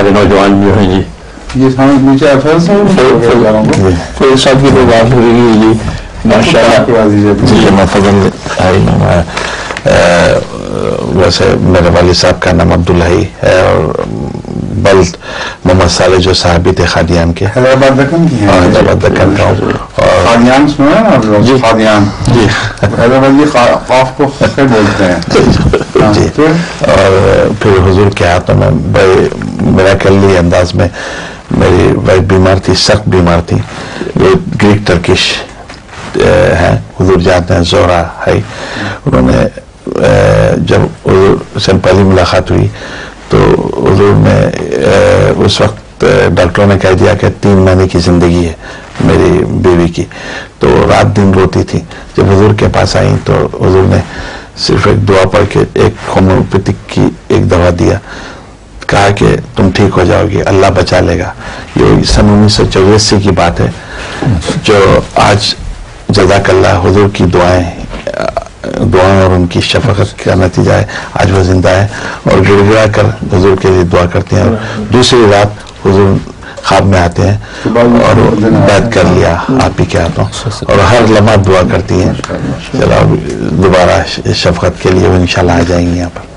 ہمارے نوجوان جو ہیں جی یہ نیچے پھر سب کی تو بات ہو رہی ہے جی ماشاء اللہ جی فضل ویسے میرے والد صاحب کا نام عبداللہی ہے اور بلد محمد صالح جو صحابی تھے قادیان کے حیدرآباد دکن کی ہیں حیدرآباد دکن کا ہوں اور قادیان سنا ہے نا آپ لوگ قادیان جی حیدرآبادی قاف کو خے بولتے ہیں جی اور پھر حضور کے ہاتھوں میں بڑے میراکلی انداز میں میری وائف بیمار تھی سخت بیمار تھی وہ گریک ٹرکش ہیں حضور جانتے ہیں زہرا ہے انہوں نے جب حضور سے پہلی ملاقات ہوئی تو حضور نے اس وقت ڈاکٹروں نے کہہ دیا کہ 3 مہینے کی زندگی ہے میری بیوی کی تو رات دن روتی تھی جب حضور کے پاس آئیں تو حضور نے صرف ایک دعا پڑھ کے ایک ہومیوپیتھک کی ایک دوا دیا کہا کہ تم ٹھیک ہو جاؤ گی اللہ بچا لے گا یہ سن 1984 کی بات ہے جو آج جزاک اللہ حضور کی دعائیں اور ان کی شفقت کا نتیجہ ہے آج وہ زندہ ہے اور گڑ گڑا کر حضور کے لیے دعا کرتے ہیں دوسری رات حضور خواب میں آتے ہیں اور بیعت کر لیا آپ ہی کے ہاتھوں اور ہر لمحہ دعا کرتی ہیں چلو دوبارہ شفقت کے لیے وہ انشاءاللہ آ جائیں گے یہاں پر